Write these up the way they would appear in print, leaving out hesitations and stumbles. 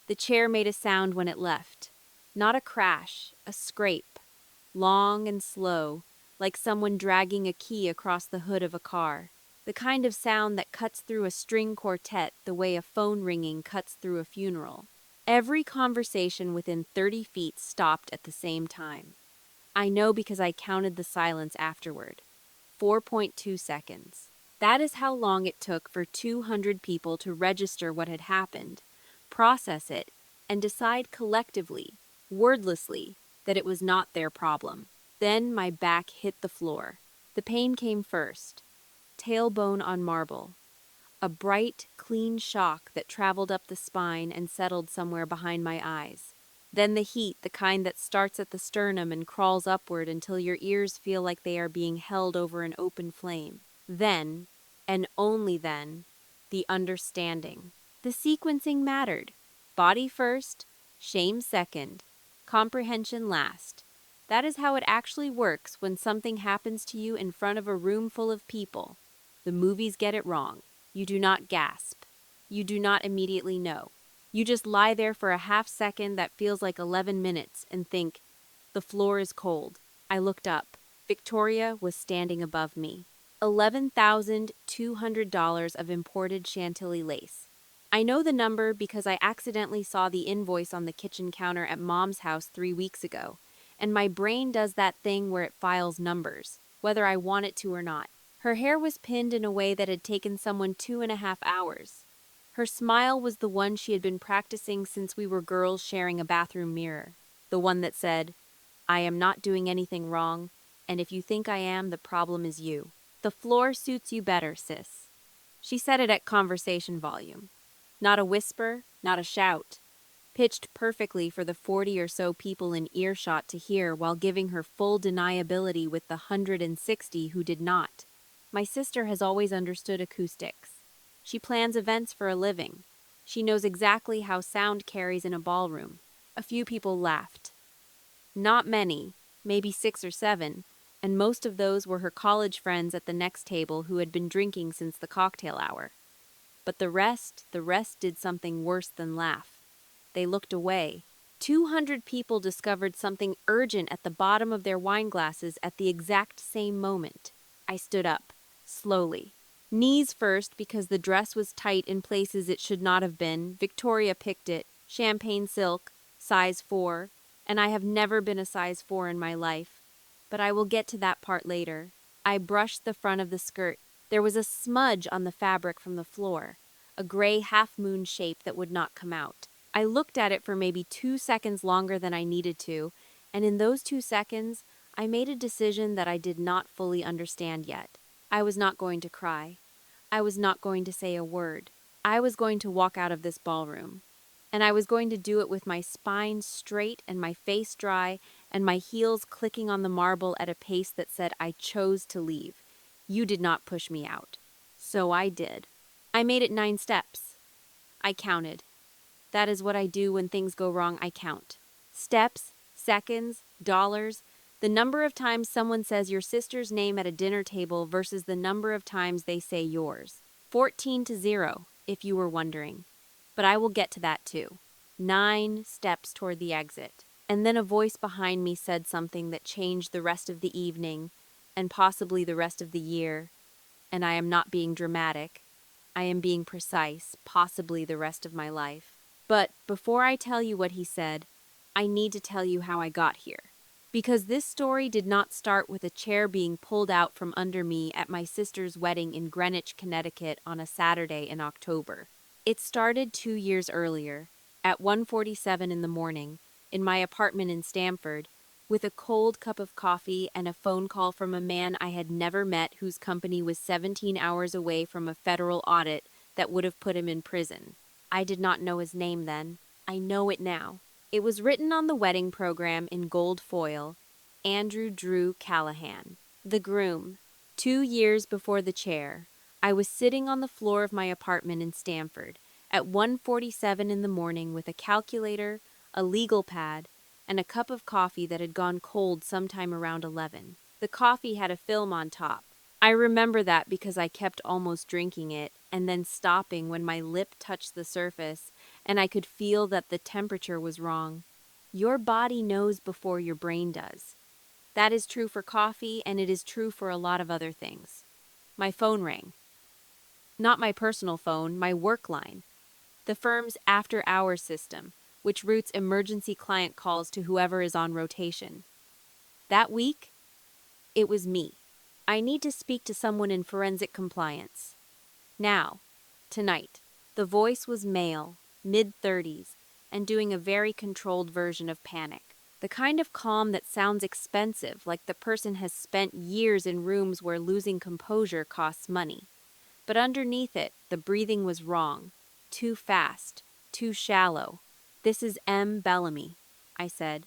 The chair made a sound when it left. Not a crash, a scrape. Long and slow, like someone dragging a key across the hood of a car. The kind of sound that cuts through a string quartet the way a phone ringing cuts through a funeral. Every conversation within 30 feet stopped at the same time. I know because I counted the silence afterward. 4.2 seconds. That is how long it took for 200 people to register what had happened, process it, and decide collectively, wordlessly, that it was not their problem. Then my back hit the floor. The pain came first. Tailbone on marble. A bright, clean shock that traveled up the spine and settled somewhere behind my eyes. Then the heat, the kind that starts at the sternum and crawls upward until your ears feel like they are being held over an open flame. Then, and only then, the understanding. The sequencing mattered. Body first, shame second, comprehension last. That is how it actually works when something happens to you in front of a room full of people. The movies get it wrong. You do not gasp. You do not immediately know. You just lie there for a half second that feels like 11 minutes and think, the floor is cold. I looked up. Victoria was standing above me. $11,200 of imported Chantilly lace. I know the number because I accidentally saw the invoice on the kitchen counter at Mom's house 3 weeks ago, and my brain does that thing where it files numbers, whether I want it to or not. Her hair was pinned in a way that had taken someone 2.5 hours. Her smile was the one she had been practicing since we were girls sharing a bathroom mirror. The one that said, I am not doing anything wrong, and if you think I am, the problem is you. The floor suits you better, sis. She said it at conversation volume. Not a whisper, not a shout. Pitched perfectly for the 40 or so people in earshot to hear while giving her full deniability with the 160 who did not. My sister has always understood acoustics. She plans events for a living. She knows exactly how sound carries in a ballroom. A few people laughed. Not many, maybe 6 or 7, and most of those were her college friends at the next table who had been drinking since the cocktail hour. But the rest did something worse than laugh. They looked away. 200 people discovered something urgent at the bottom of their wine glasses at the exact same moment. I stood up, slowly. Knees first because the dress was tight in places it should not have been. Victoria picked it, champagne silk, size 4, and I have never been a size 4 in my life. But I will get to that part later. I brushed the front of the skirt. There was a smudge on the fabric from the floor, a gray half-moon shape that would not come out. I looked at it for maybe 2 seconds longer than I needed to, and in those 2 seconds, I made a decision that I did not fully understand yet. I was not going to cry. I was not going to say a word. I was going to walk out of this ballroom. And I was going to do it with my spine straight and my face dry and my heels clicking on the marble at a pace that said I chose to leave. You did not push me out. So I did. I made it 9 steps. I counted. That is what I do when things go wrong, I count. Steps, seconds, dollars, the number of times someone says your sister's name at a dinner table versus the number of times they say yours. 14-0, if you were wondering. But I will get to that too. 9 steps toward the exit. And then a voice behind me said something that changed the rest of the evening, and possibly the rest of the year. And I am not being dramatic. I am being precise, possibly the rest of my life. But before I tell you what he said, I need to tell you how I got here. Because this story did not start with a chair being pulled out from under me at my sister's wedding in Greenwich, Connecticut on a Saturday in October. It started 2 years earlier, at 1:47 in the morning, in my apartment in Stamford, with a cold cup of coffee and a phone call from a man I had never met whose company was 17 hours away from a federal audit that would have put him in prison. I did not know his name then. I know it now. It was written on the wedding program in gold foil, Andrew Drew Callahan. The groom. 2 years before the chair, I was sitting on the floor of my apartment in Stamford at 1:47 in the morning with a calculator, a legal pad, and a cup of coffee that had gone cold sometime around 11. The coffee had a film on top. I remember that because I kept almost drinking it and then stopping when my lip touched the surface and I could feel that the temperature was wrong. Your body knows before your brain does. That is true for coffee, and it is true for a lot of other things. My phone rang. Not my personal phone, my work line. The firm's after-hours system, which routes emergency client calls to whoever is on rotation. That week, it was me. I need to speak to someone in forensic compliance. Now, tonight. The voice was male, mid-30s, and doing a very controlled version of panic. The kind of calm that sounds expensive, like the person has spent years in rooms where losing composure costs money. But underneath it, the breathing was wrong. Too fast. Too shallow. "This is M. Bellamy," I said.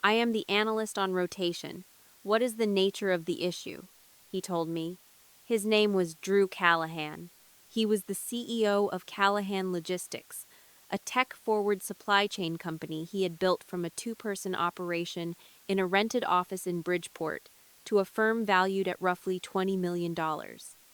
"I am the analyst on rotation. What is the nature of the issue?" He told me. His name was Drew Callahan. He was the CEO of Callahan Logistics, a tech-forward supply chain company he had built from a two-person operation in a rented office in Bridgeport to a firm valued at roughly $20 million.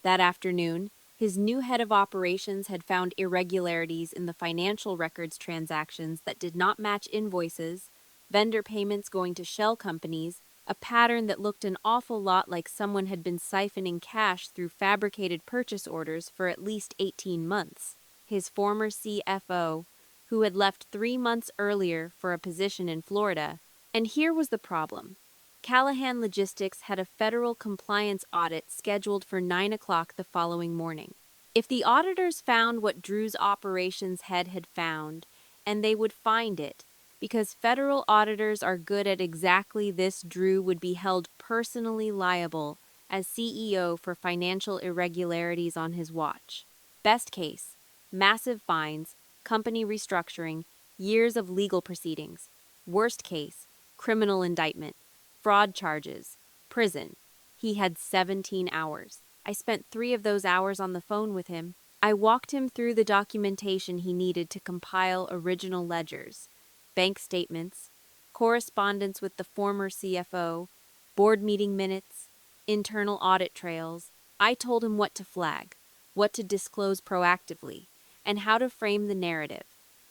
That afternoon, his new head of operations had found irregularities in the financial records transactions that did not match invoices, vendor payments going to shell companies, a pattern that looked an awful lot like someone had been siphoning cash through fabricated purchase orders for at least 18 months. His former CFO, who had left 3 months earlier for a position in Florida, and here was the problem. Callahan Logistics had a federal compliance audit scheduled for 9 o'clock the following morning. If the auditors found what Drew's operations head had found, and they would find it, because federal auditors are good at exactly this, Drew would be held personally liable as CEO for financial irregularities on his watch. Best case, massive fines, company restructuring, years of legal proceedings. Worst case, criminal indictment, fraud charges, prison. He had 17 hours. I spent 3 of those hours on the phone with him. I walked him through the documentation he needed to compile original ledgers, bank statements, correspondence with the former CFO, board meeting minutes, internal audit trails. I told him what to flag, what to disclose proactively, and how to frame the narrative,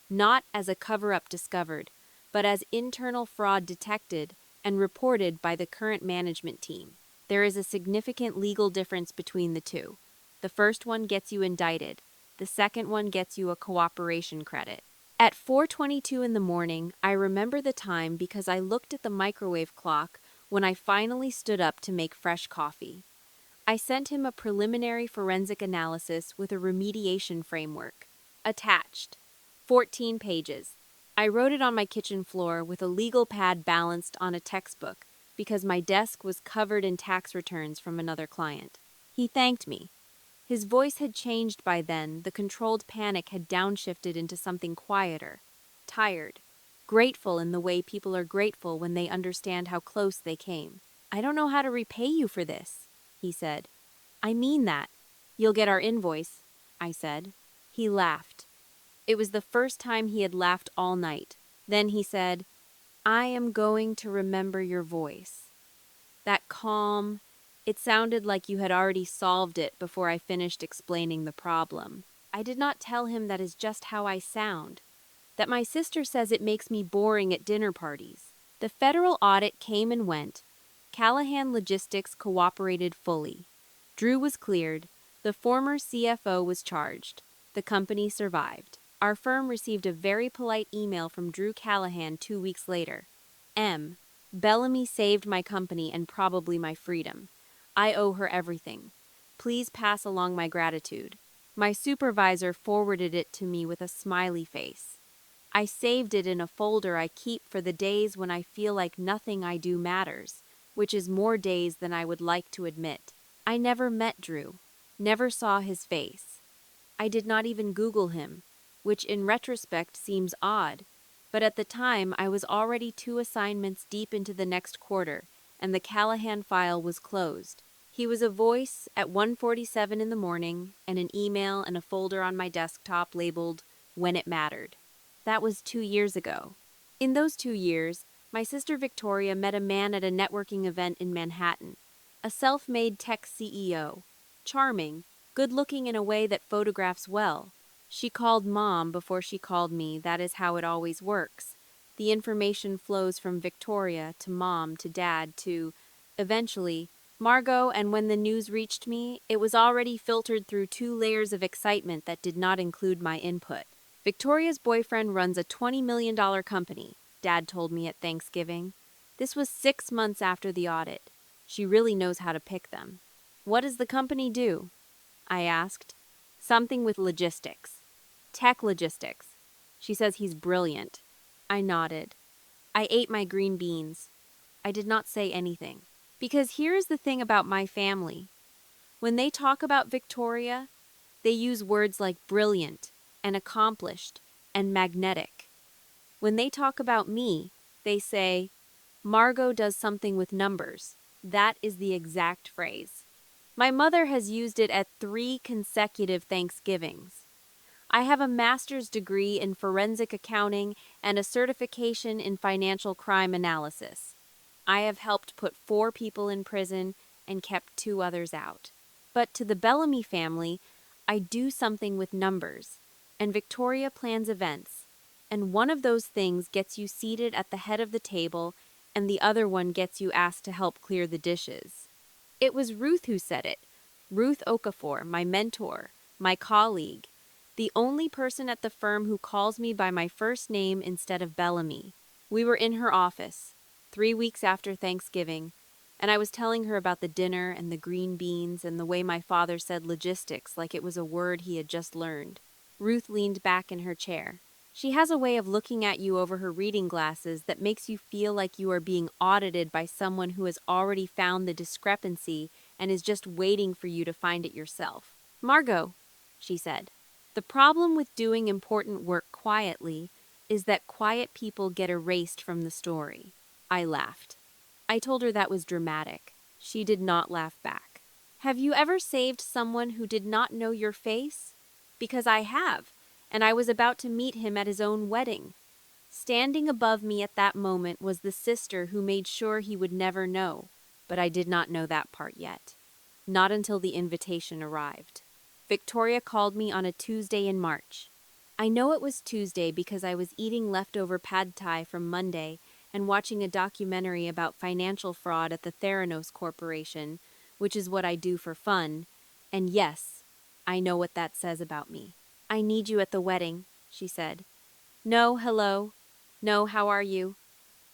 not as a cover-up discovered, but as internal fraud detected and reported by the current management team. There is a significant legal difference between the two. The first one gets you indicted. The second one gets you a cooperation credit. At 4:22 in the morning, I remember the time because I looked at the microwave clock when I finally stood up to make fresh coffee. I sent him a preliminary forensic analysis with a remediation framework. Attached. 14 pages. I wrote it on my kitchen floor with a legal pad balanced on a textbook because my desk was covered in tax returns from another client. He thanked me. His voice had changed by then. The controlled panic had downshifted into something quieter, tired, grateful in the way people are grateful when they understand how close they came. "I don't know how to repay you for this," he said. "I mean that. You'll get our invoice," I said. He laughed. It was the first time he had laughed all night. Then he said, "I am going to remember your voice." That calm, it sounded like you had already solved it before I finished explaining the problem. I did not tell him that is just how I sound, that my sister says it makes me boring at dinner parties. The federal audit came and went. Callahan Logistics cooperated fully. Drew was cleared. The former CFO was charged. The company survived. Our firm received a very polite email from Drew Callahan 2 weeks later. "M. Bellamy saved my company and probably my freedom. I owe her everything. Please pass along my gratitude." My supervisor forwarded it to me with a smiley face. I saved it in a folder I keep for the days when I feel like nothing I do matters, which is more days than I would like to admit. I never met Drew, never saw his face. I did not even Google him, which in retrospect seems odd, but at the time I was already 2 assignments deep into the next quarter, and the Callahan file was closed. He was a voice at 1:47 in the morning, and an email and a folder on my desktop labeled "When It Mattered." That was 2 years ago. In those 2 years, my sister Victoria met a man at a networking event in Manhattan, a self-made tech CEO, charming, good-looking in a way that photographs well, She called Mom before she called me. That is how it always works. The information flows from Victoria to Mom to Dad to, eventually, Margot, and when the news reached me, it was already filtered through two layers of excitement that did not include my input. Victoria's boyfriend runs a $20 million company, Dad told me at Thanksgiving. This was 6 months after the audit. She really knows how to pick them. What does the company do? I asked. Something with logistics. Tech logistics. She says he's brilliant. I nodded. I ate my green beans. I did not say anything. Because here is the thing about my family. When they talk about Victoria, they use words like brilliant and accomplished and magnetic. When they talk about me, they say, Margot does something with numbers. That is the exact phrase. My mother has used it at 3 consecutive Thanksgivings. I have a master's degree in forensic accounting and a certification in financial crime analysis. I have helped put 4 people in prison and kept 2 others out. But to the Bellamy family, I do something with numbers, and Victoria plans events, and one of those things gets you seated at the head of the table, and the other one gets you asked to help clear the dishes. It was Ruth who said it. Ruth Okafor, my mentor, my colleague, the only person at the firm who calls me by my first name instead of Bellamy. We were in her office, 3 weeks after Thanksgiving, and I was telling her about the dinner and the green beans and the way my father said logistics like it was a word he had just learned. Ruth leaned back in her chair. She has a way of looking at you over her reading glasses that makes you feel like you are being audited by someone who has already found the discrepancy and is just waiting for you to find it yourself. Margot, she said, the problem with doing important work quietly is that quiet people get erased from the story. I laughed. I told her that was dramatic. She did not laugh back. Have you ever saved someone who did not know your face? Because I have, and I was about to meet him at his own wedding. Standing above me at that moment was the sister who made sure he would never know, but I did not know that part yet. Not until the invitation arrived. Victoria called me on a Tuesday in March. I know it was Tuesday because I was eating leftover pad thai from Monday and watching a documentary about financial fraud at the Theranos Corporation, which is what I do for fun. And yes, I know what that says about me. I need you at the wedding, she said. No, hello. No, how are you?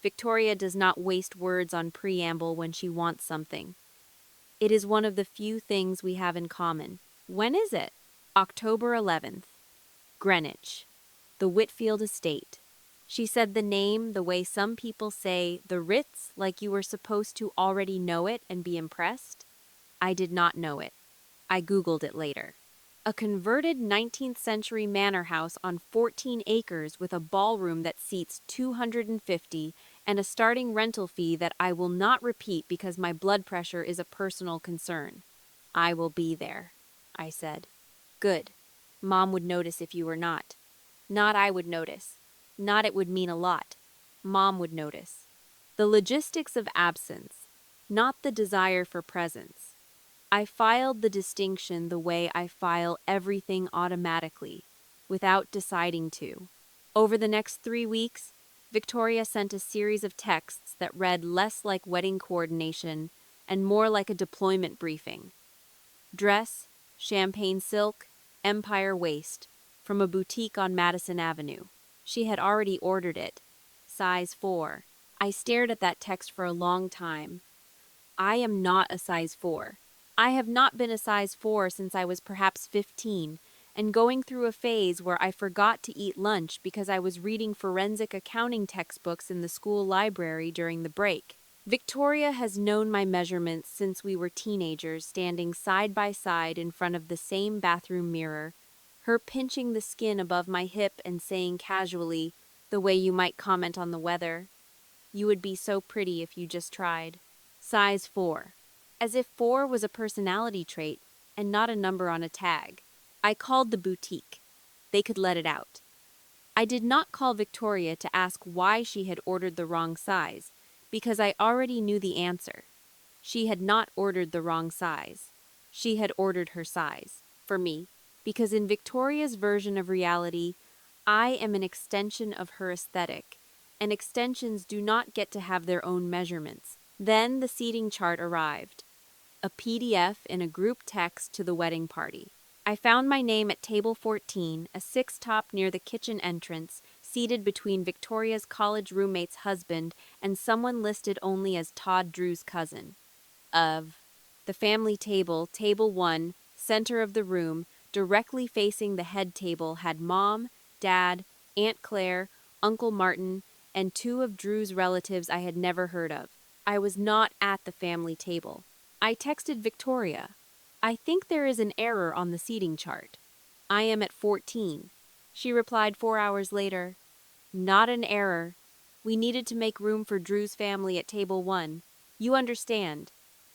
Victoria does not waste words on preamble when she wants something. It is one of the few things we have in common. When is it? October 11th. Greenwich. The Whitfield Estate. She said the name the way some people say the Ritz, like you were supposed to already know it and be impressed. I did not know it. I Googled it later. A converted 19th century manor house on 14 acres with a ballroom that seats 250 and a starting rental fee that I will not repeat because my blood pressure is a personal concern. I will be there, I said. Good. Mom would notice if you were not. Not I would notice. Not it would mean a lot. Mom would notice. The logistics of absence, not the desire for presence. I filed the distinction the way I file everything automatically, without deciding to. Over the next 3 weeks, Victoria sent a series of texts that read less like wedding coordination and more like a deployment briefing. Dress, champagne silk, empire waist, from a boutique on Madison Avenue. She had already ordered it. Size 4. I stared at that text for a long time. I am not a size 4. I have not been a size 4 since I was perhaps 15, and going through a phase where I forgot to eat lunch because I was reading forensic accounting textbooks in the school library during the break. Victoria has known my measurements since we were teenagers, standing side by side in front of the same bathroom mirror, her pinching the skin above my hip and saying casually, the way you might comment on the weather, "You would be so pretty if you just tried." Size 4. As if 4 was a personality trait and not a number on a tag. I called the boutique. They could let it out. I did not call Victoria to ask why she had ordered the wrong size, because I already knew the answer. She had not ordered the wrong size. She had ordered her size. For me. because in Victoria's version of reality, I am an extension of her aesthetic, and extensions do not get to have their own measurements. Then the seating chart arrived, a PDF in a group text to the wedding party. I found my name at table 14, a six-top near the kitchen entrance, seated between Victoria's college roommate's husband and someone listed only as Todd Drew's cousin. Of the family table, table 1, center of the room, directly facing the head table, had Mom, Dad, Aunt Claire, Uncle Martin, and two of Drew's relatives I had never heard of. I was not at the family table. I texted Victoria. I think there is an error on the seating chart. I am at 14. She replied 4 hours later, not an error. We needed to make room for Drew's family at table 1. You understand.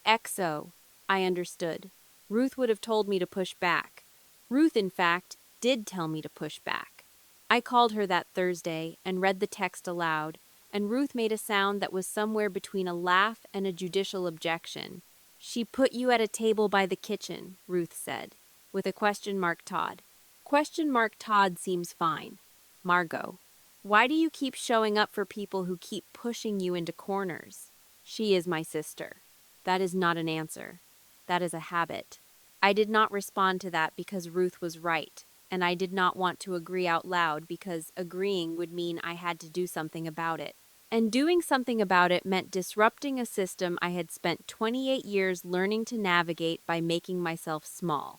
XO. I understood. Ruth would have told me to push back. Ruth, in fact, did tell me to push back. I called her that Thursday and read the text aloud, and Ruth made a sound that was somewhere between a laugh and a judicial objection. She put you at a table by the kitchen, Ruth said, with a question mark Todd. Question mark Todd seems fine. Margot. Why do you keep showing up for people who keep pushing you into corners? She is my sister. That is not an answer. That is a habit. I did not respond to that because Ruth was right, and I did not want to agree out loud because agreeing would mean I had to do something about it. And doing something about it meant disrupting a system I had spent 28 years learning to navigate by making myself small.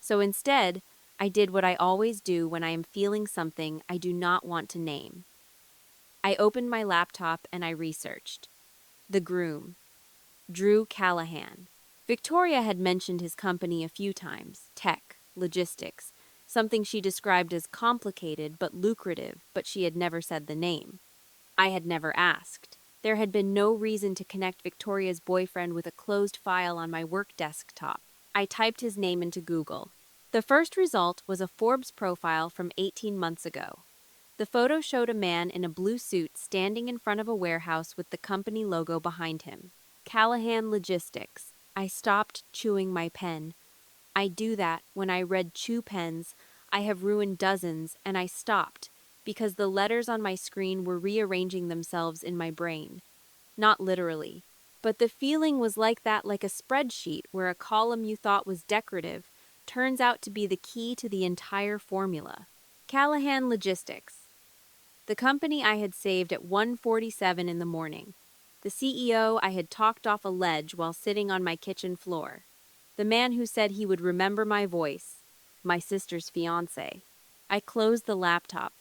So instead, I did what I always do when I am feeling something I do not want to name. I opened my laptop and I researched. The groom. Drew Callahan. Victoria had mentioned his company a few times, tech, logistics, something she described as complicated but lucrative, but she had never said the name. I had never asked. There had been no reason to connect Victoria's boyfriend with a closed file on my work desktop. I typed his name into Google. The first result was a Forbes profile from 18 months ago. The photo showed a man in a blue suit standing in front of a warehouse with the company logo behind him. Callahan Logistics. I stopped chewing my pen. I do that when I read chew pens. I have ruined dozens, and I stopped because the letters on my screen were rearranging themselves in my brain. Not literally, but the feeling was like that, like a spreadsheet where a column you thought was decorative turns out to be the key to the entire formula. Callahan Logistics. The company I had saved at 1:47 in the morning. The CEO I had talked off a ledge while sitting on my kitchen floor. The man who said he would remember my voice. My sister's fiancé. I closed the laptop.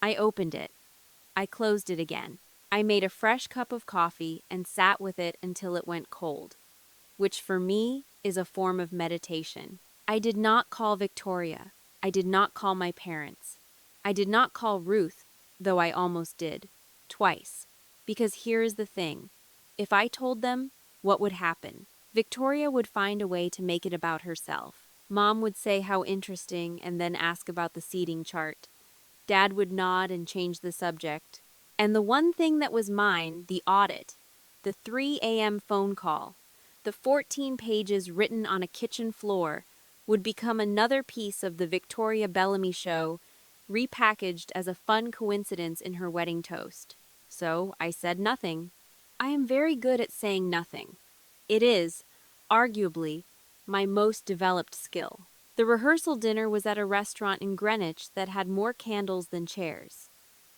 I opened it. I closed it again. I made a fresh cup of coffee and sat with it until it went cold, which for me is a form of meditation. I did not call Victoria. I did not call my parents. I did not call Ruth, though I almost did, twice. Because here is the thing. If I told them, what would happen? Victoria would find a way to make it about herself. Mom would say how interesting and then ask about the seating chart. Dad would nod and change the subject. And the one thing that was mine, the audit, the 3 a.m. phone call, the 14 pages written on a kitchen floor, would become another piece of the Victoria Bellamy show, repackaged as a fun coincidence in her wedding toast. So I said nothing. I am very good at saying nothing. It is, arguably, my most developed skill. The rehearsal dinner was at a restaurant in Greenwich that had more candles than chairs.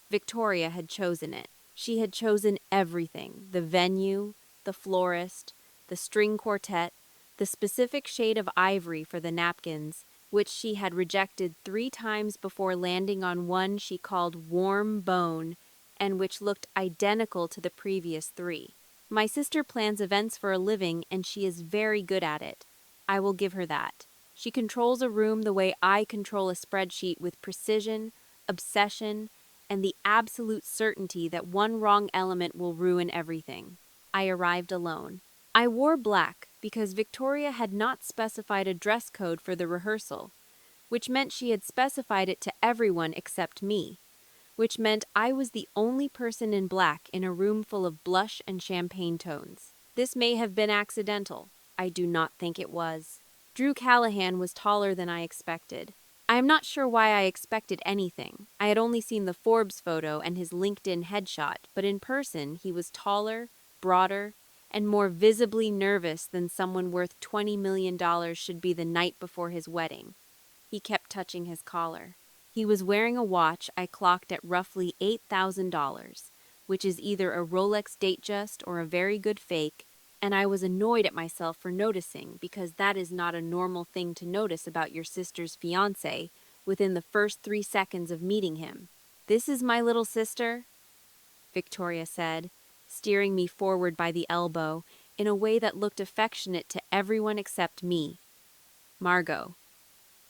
Victoria had chosen it. She had chosen everything: the venue, the florist, the string quartet, the specific shade of ivory for the napkins, which she had rejected 3 times before landing on one she called warm bone and which looked identical to the previous 3. My sister plans events for a living and she is very good at it. I will give her that. She controls a room the way I control a spreadsheet, with precision, obsession, and the absolute certainty that one wrong element will ruin everything. I arrived alone. I wore black because Victoria had not specified a dress code for the rehearsal, which meant she had specified it to everyone except me, which meant I was the only person in black in a room full of blush and champagne tones. This may have been accidental. I do not think it was. Drew Callahan was taller than I expected. I am not sure why I expected anything. I had only seen the Forbes photo and his LinkedIn headshot, but in person, he was taller, broader, and more visibly nervous than someone worth $20 million should be the night before his wedding. He kept touching his collar. He was wearing a watch I clocked at roughly $8,000, which is either a Rolex Datejust or a very good fake, and I was annoyed at myself for noticing because that is not a normal thing to notice about your sister's fiancé within the first 3 seconds of meeting him. "This is my little sister," Victoria said, steering me forward by the elbow in a way that looked affectionate to everyone except me. "Margot."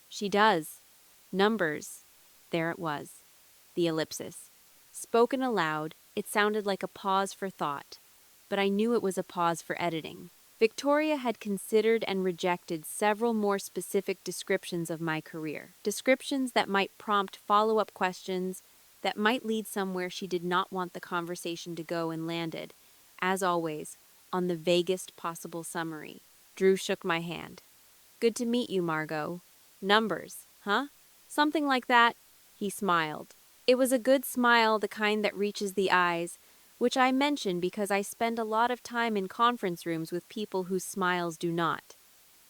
"She does. Numbers." There it was. The ellipsis. Spoken aloud, it sounded like a pause for thought, but I knew it was a pause for editing. Victoria had considered and rejected several more specific descriptions of my career, descriptions that might prompt follow-up questions, that might lead somewhere she did not want the conversation to go, and landed, as always, on the vaguest possible summary. Drew shook my hand. "Good to meet you, Margot. Numbers, huh?" "Something like that," he smiled. It was a good smile, the kind that reaches the eyes, which I mention because I spend a lot of time in conference rooms with people whose smiles do not.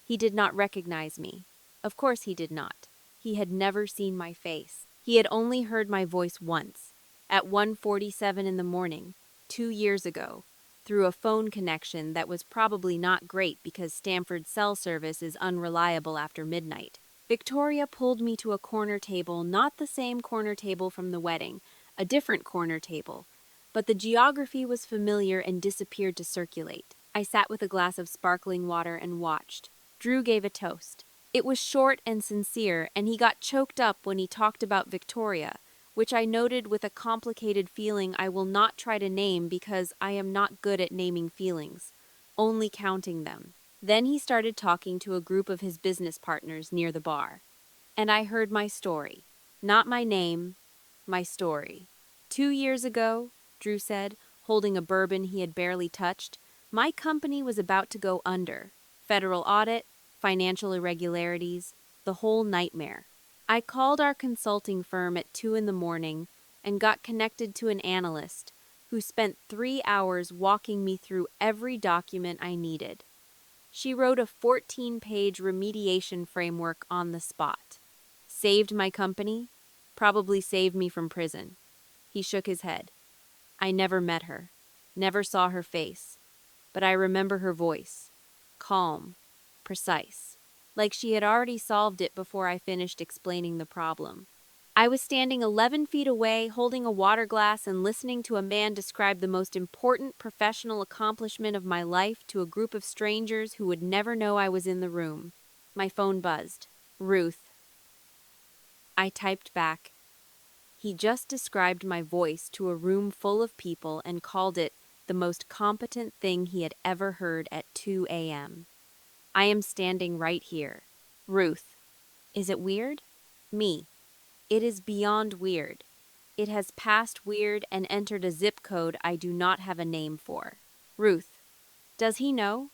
He did not recognize me. Of course he did not. He had never seen my face. He had only heard my voice once, at 1:47 in the morning, 2 years ago, through a phone connection that was probably not great because Stanford's cell service is unreliable after midnight. Victoria pulled me to a corner table, not the same corner table from the wedding, a different corner table, but the geography was familiar and disappeared to circulate. I sat with a glass of sparkling water and watched. Drew gave a toast. It was short and sincere, and he got choked up when he talked about Victoria, which I noted with a complicated feeling I will not try to name because I am not good at naming feelings, only counting them. Then he started talking to a group of his business partners near the bar. And I heard my story. Not my name, my story. 2 years ago, Drew said, holding a bourbon he had barely touched, my company was about to go under. Federal audit, financial irregularities, the whole nightmare. I called our consulting firm at 2 in the morning and got connected to an analyst who spent 3 hours walking me through every document I needed. She wrote a 14-page remediation framework on the spot. Saved my company? Probably saved me from prison. He shook his head. I never met her, never saw her face, but I remember her voice. Calm, precise, like she had already solved it before I finished explaining the problem. I was standing 11 feet away, holding a water glass and listening to a man describe the most important professional accomplishment of my life to a group of strangers who would never know I was in the room. My phone buzzed. "Ruth." I typed back. He just described my voice to a room full of people and called it the most competent thing he had ever heard at 2 a.m. I am standing right here. Ruth. Is it weird? Me. It is beyond weird. It has passed weird and entered a zip code I do not have a name for. Ruth. Does he know?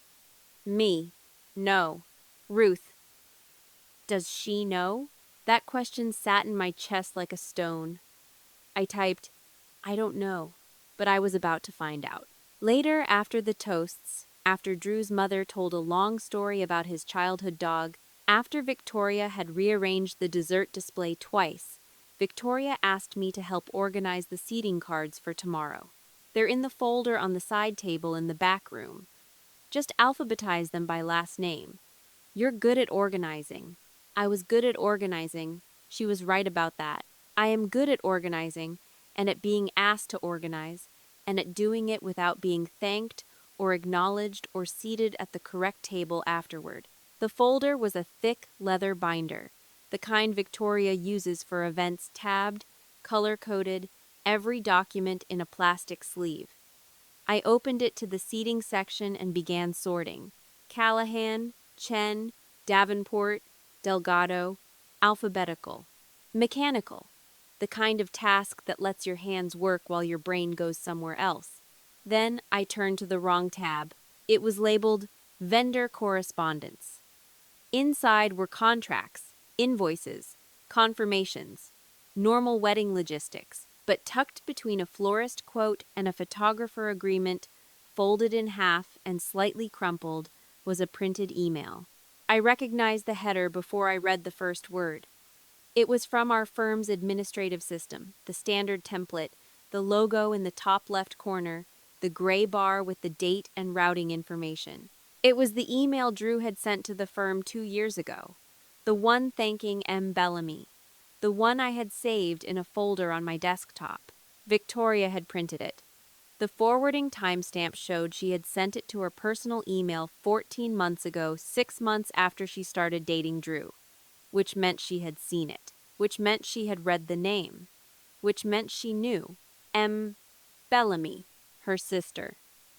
Me. No. Ruth. Does she know? That question sat in my chest like a stone. I typed, I don't know, but I was about to find out. Later, after the toasts, after Drew's mother told a long story about his childhood dog, after Victoria had rearranged the dessert display twice, Victoria asked me to help organize the seating cards for tomorrow. They're in the folder on the side table in the back room. Just alphabetize them by last name. You're good at organizing. I was good at organizing. She was right about that. I am good at organizing, and at being asked to organize, and at doing it without being thanked or acknowledged or seated at the correct table afterward. The folder was a thick leather binder, the kind Victoria uses for events, tabbed, color-coded, every document in a plastic sleeve. I opened it to the seating section and began sorting. Callahan, Chen, Davenport, Delgado, alphabetical. Mechanical, the kind of task that lets your hands work while your brain goes somewhere else. Then I turned to the wrong tab. It was labeled Vendor Correspondence. Inside were contracts, invoices, Confirmations. Normal wedding logistics, but tucked between a florist quote and a photographer agreement, folded in half and slightly crumpled, was a printed email. I recognized the header before I read the first word. It was from our firm's administrative system, the standard template, the logo in the top left corner, the gray bar with the date and routing information. It was the email Drew had sent to the firm 2 years ago, the one thanking M. Bellamy, the one I had saved in a folder on my desktop. Victoria had printed it. The forwarding timestamp showed she had sent it to her personal email 14 months ago, 6 months after she started dating Drew, which meant she had seen it, which meant she had read the name, which meant she knew. M. Bellamy, her sister,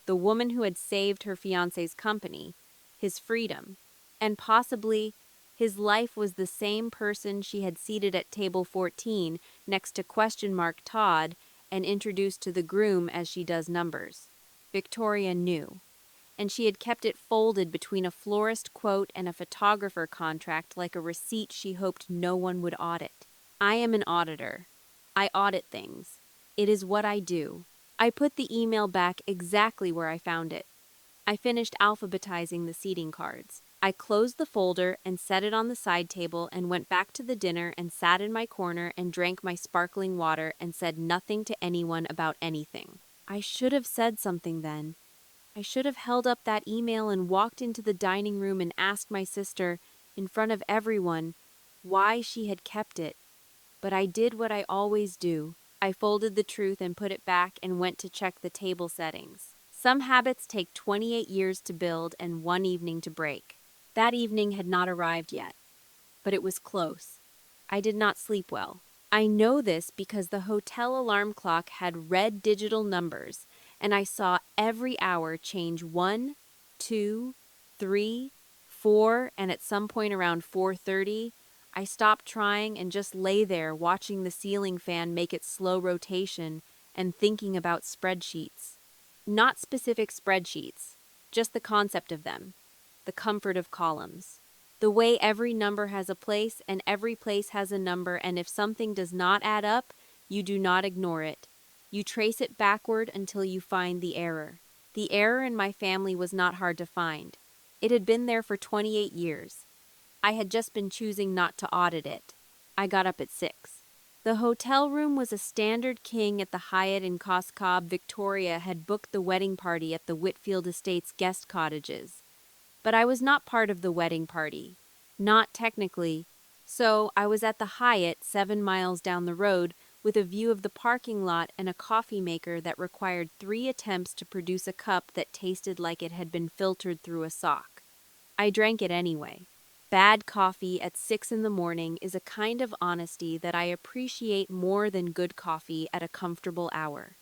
the woman who had saved her fiancé's company, his freedom, and possibly his life, was the same person she had seated at table 14 next to question mark Todd and introduced to the groom as she does numbers. Victoria knew, and she had kept it folded between a florist quote and a photographer contract like a receipt she hoped no one would audit. I am an auditor. I audit things. It is what I do. I put the email back exactly where I found it. I finished alphabetizing the seating cards. I closed the folder and set it on the side table and went back to the dinner and sat in my corner and drank my sparkling water and said nothing to anyone about anything. I should have said something then. I should have held up that email and walked into the dining room and asked my sister, in front of everyone, why she had kept it. But I did what I always do. I folded the truth and put it back and went to check the table settings. Some habits take 28 years to build and 1 evening to break. That evening had not arrived yet, but it was close. I did not sleep well. I know this because the hotel alarm clock had red digital numbers, and I saw every hour change 1, 2, 3, 4, and at some point around 4:30, I stopped trying and just lay there watching the ceiling fan make its slow rotation and thinking about spreadsheets. Not specific spreadsheets, just the concept of them, the comfort of columns. The way every number has a place and every place has a number, and if something does not add up, you do not ignore it. You trace it backward until you find the error. The error in my family was not hard to find. It had been there for 28 years. I had just been choosing not to audit it. I got up at 6. The hotel room was a standard king at the Hyatt in Cos Cob. Victoria had booked the wedding party at the Whitfield Estates guest cottages. But I was not part of the wedding party. Not technically. So I was at the Hyatt 7 miles down the road with a view of the parking lot and a coffee maker that required 3 attempts to produce a cup that tasted like it had been filtered through a sock. I drank it anyway. Bad coffee at 6 in the morning is a kind of honesty that I appreciate more than good coffee at a comfortable hour.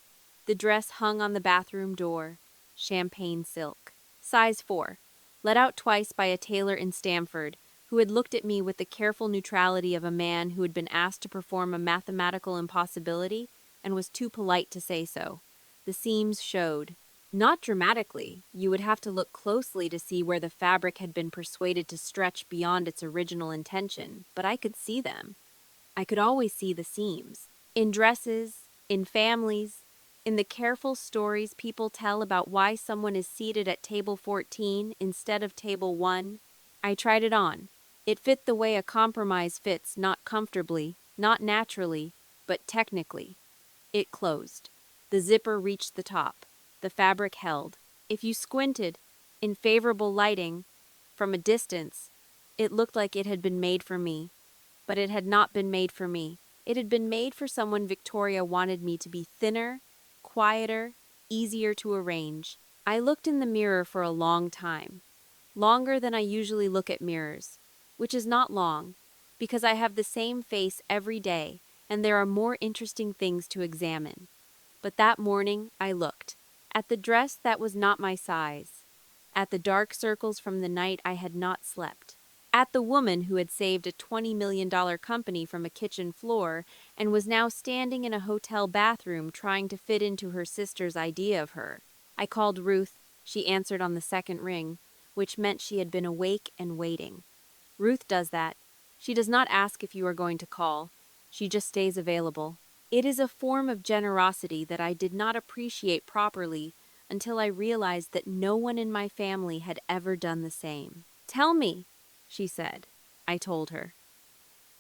The dress hung on the bathroom door, champagne silk. Size 4, let out twice by a tailor in Stamford, who had looked at me with the careful neutrality of a man who had been asked to perform a mathematical impossibility and was too polite to say so. The seams showed. Not dramatically. You would have to look closely to see where the fabric had been persuaded to stretch beyond its original intention, but I could see them. I could always see the seams. In dresses, in families, in the careful stories people tell about why someone is seated at table 14 instead of table 1. I tried it on. It fit the way a compromise fits, not comfortably, not naturally, but technically. It closed. The zipper reached the top. The fabric held. If you squinted, in favorable lighting, from a distance, it looked like it had been made for me. But it had not been made for me. It had been made for someone Victoria wanted me to be: thinner, quieter, easier to arrange. I looked in the mirror for a long time. Longer than I usually look at mirrors, which is not long, because I have the same face every day and there are more interesting things to examine. But that morning I looked. At the dress that was not my size, at the dark circles from the night I had not slept, at the woman who had saved a $20 million company from a kitchen floor and was now standing in a hotel bathroom trying to fit into her sister's idea of her. I called Ruth. She answered on the second ring, which meant she had been awake and waiting. Ruth does that. She does not ask if you are going to call. She just stays available. It is a form of generosity that I did not appreciate properly until I realized that no one in my family had ever done the same. Tell me, she said. I told her.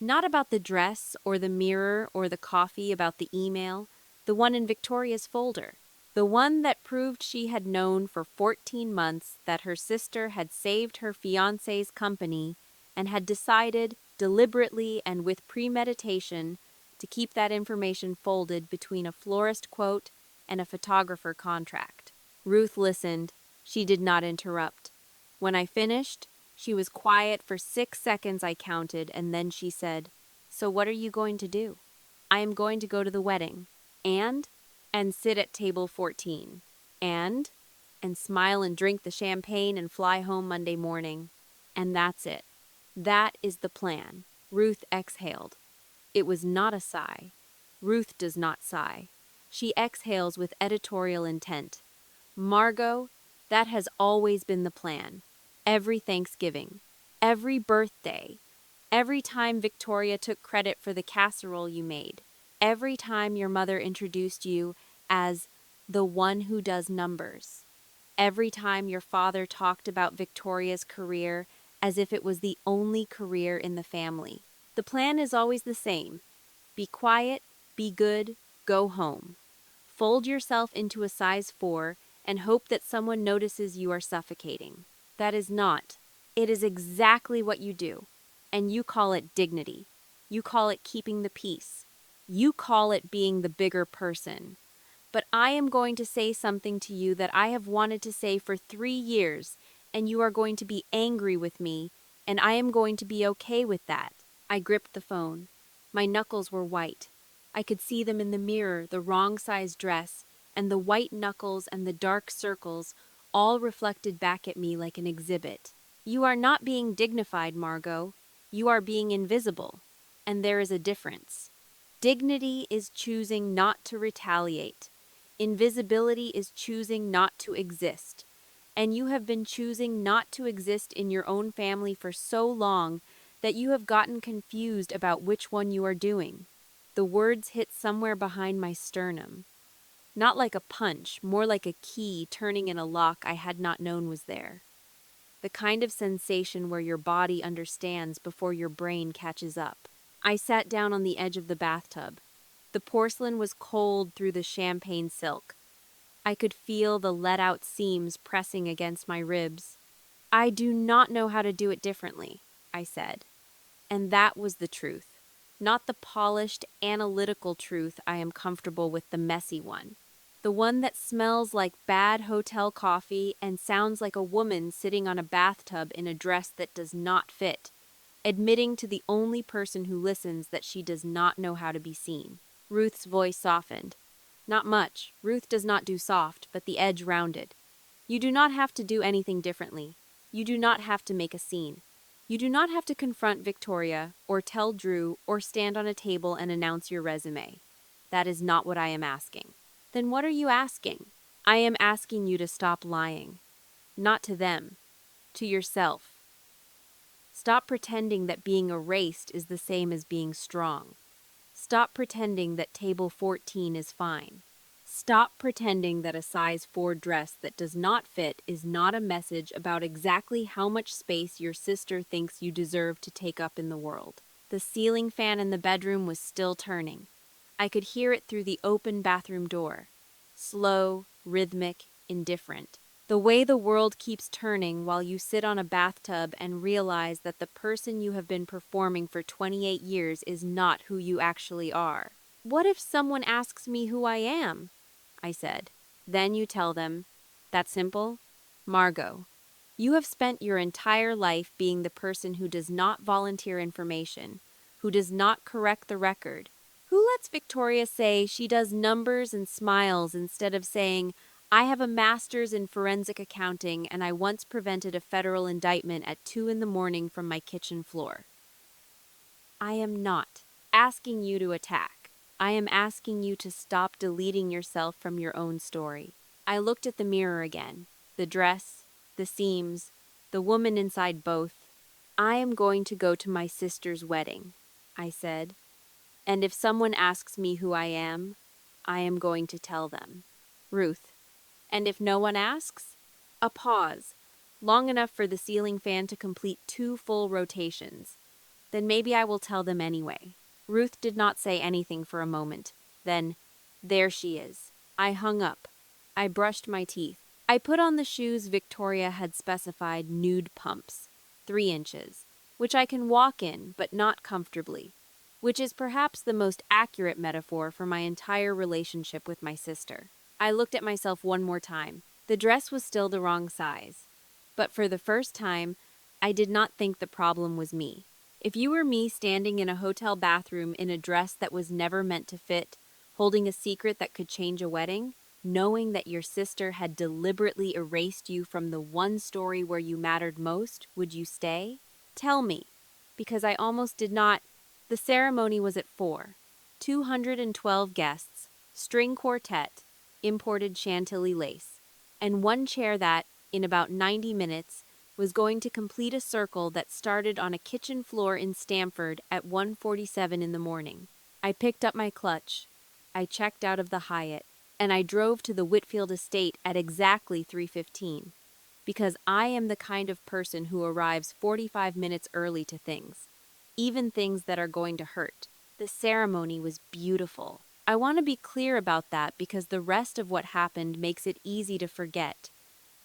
Not about the dress or the mirror or the coffee, about the email, the one in Victoria's folder. The one that proved she had known for 14 months that her sister had saved her fiancé's company and had decided, deliberately and with premeditation, to keep that information folded between a florist quote and a photographer contract. Ruth listened. She did not interrupt. When I finished, she was quiet for 6 seconds, I counted, and then she said, "So what are you going to do?" "I am going to go to the wedding. And? And sit at table 14. And? And smile and drink the champagne and fly home Monday morning. And that's it. That is the plan." Ruth exhaled. It was not a sigh. Ruth does not sigh. She exhales with editorial intent. "Margot, that has always been the plan. Every Thanksgiving, every birthday, every time Victoria took credit for the casserole you made, every time your mother introduced you as the one who does numbers, every time your father talked about Victoria's career as if it was the only career in the family. The plan is always the same. Be quiet, be good, go home. Fold yourself into a size 4 and hope that someone notices you are suffocating. That is not. It is exactly what you do. And you call it dignity. You call it keeping the peace. You call it being the bigger person. But I am going to say something to you that I have wanted to say for 3 years, and you are going to be angry with me, and I am going to be okay with that. I gripped the phone. My knuckles were white. I could see them in the mirror, the wrong size dress, and the white knuckles and the dark circles all reflected back at me like an exhibit. You are not being dignified, Margot. You are being invisible. And there is a difference. Dignity is choosing not to retaliate. Invisibility is choosing not to exist. And you have been choosing not to exist in your own family for so long that you have gotten confused about which one you are doing. The words hit somewhere behind my sternum. Not like a punch, more like a key turning in a lock I had not known was there. The kind of sensation where your body understands before your brain catches up. I sat down on the edge of the bathtub. The porcelain was cold through the champagne silk. I could feel the let-out seams pressing against my ribs. "I do not know how to do it differently," I said. And that was the truth. Not the polished, analytical truth I am comfortable with, the messy one. The one that smells like bad hotel coffee and sounds like a woman sitting on a bathtub in a dress that does not fit, admitting to the only person who listens that she does not know how to be seen. Ruth's voice softened. "Not much. Ruth does not do soft, but the edge rounded. You do not have to do anything differently. You do not have to make a scene. You do not have to confront Victoria, or tell Drew, or stand on a table and announce your resume. That is not what I am asking." "Then what are you asking?" "I am asking you to stop lying. Not to them. To yourself. Stop pretending that being erased is the same as being strong. Stop pretending that table 14 is fine. Stop pretending that a size 4 dress that does not fit is not a message about exactly how much space your sister thinks you deserve to take up in the world." The ceiling fan in the bedroom was still turning. I could hear it through the open bathroom door. Slow, rhythmic, indifferent. The way the world keeps turning while you sit on a bathtub and realize that the person you have been performing for 28 years is not who you actually are. "What if someone asks me who I am?" I said. "Then you tell them. That simple? Margot, you have spent your entire life being the person who does not volunteer information, who does not correct the record. Who lets Victoria say she does numbers and smiles instead of saying, 'I have a master's in forensic accounting and I once prevented a federal indictment at 2 in the morning from my kitchen floor?' I am not asking you to attack. I am asking you to stop deleting yourself from your own story." I looked at the mirror again. The dress, the seams, the woman inside both. I am going to go to my sister's wedding, I said, and if someone asks me who I am going to tell them. Ruth. And if no one asks? A pause, long enough for the ceiling fan to complete 2 full rotations. Then maybe I will tell them anyway. Ruth did not say anything for a moment. Then, there she is. I hung up. I brushed my teeth. I put on the shoes Victoria had specified, nude pumps, 3 inches, which I can walk in, but not comfortably, which is perhaps the most accurate metaphor for my entire relationship with my sister. I looked at myself one more time. The dress was still the wrong size. But for the first time, I did not think the problem was me. If you were me standing in a hotel bathroom in a dress that was never meant to fit, holding a secret that could change a wedding, knowing that your sister had deliberately erased you from the one story where you mattered most, would you stay? Tell me, because I almost did not. The ceremony was at 4. 212 guests, string quartet, imported Chantilly lace, and one chair that, in about 90 minutes, was going to complete a circle that started on a kitchen floor in Stamford at 1:47 in the morning. I picked up my clutch. I checked out of the Hyatt, and I drove to the Whitfield estate at exactly 3:15, because I am the kind of person who arrives 45 minutes early to things, even things that are going to hurt. The ceremony was beautiful. I want to be clear about that because the rest of what happened makes it easy to forget.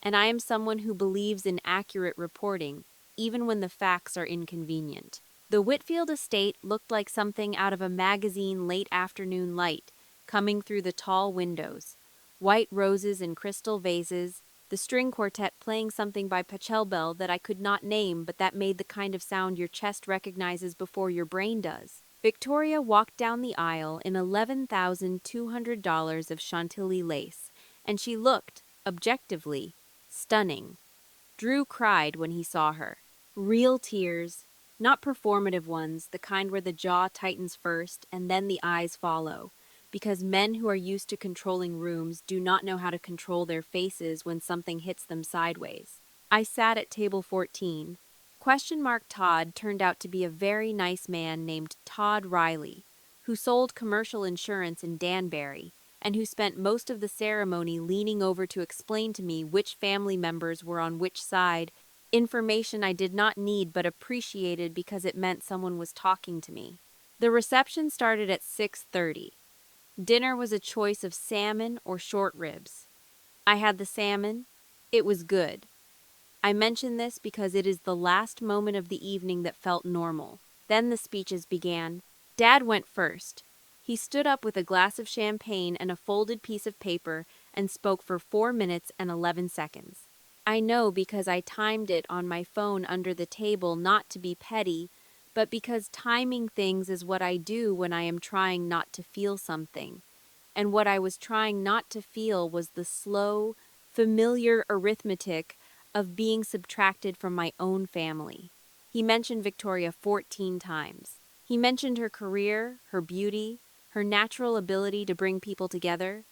And I am someone who believes in accurate reporting, even when the facts are inconvenient. The Whitfield estate looked like something out of a magazine late afternoon light, coming through the tall windows. White roses in crystal vases, the string quartet playing something by Pachelbel that I could not name but that made the kind of sound your chest recognizes before your brain does. Victoria walked down the aisle in $11,200 of Chantilly lace, and she looked, objectively, stunning. Drew cried when he saw her. Real tears, not performative ones, the kind where the jaw tightens first and then the eyes follow, because men who are used to controlling rooms do not know how to control their faces when something hits them sideways. I sat at table 14. Todd turned out to be a very nice man named Todd Riley, who sold commercial insurance in Danbury, and who spent most of the ceremony leaning over to explain to me which family members were on which side, information I did not need but appreciated because it meant someone was talking to me. The reception started at 6:30. Dinner was a choice of salmon or short ribs. I had the salmon. It was good. I mention this because it is the last moment of the evening that felt normal. Then the speeches began. Dad went first. He stood up with a glass of champagne and a folded piece of paper and spoke for 4 minutes and 11 seconds. I know because I timed it on my phone under the table, not to be petty, but because timing things is what I do when I am trying not to feel something. And what I was trying not to feel was the slow, familiar arithmetic of being subtracted from my own family. He mentioned Victoria 14 times. He mentioned her career, her beauty, her natural ability to bring people together.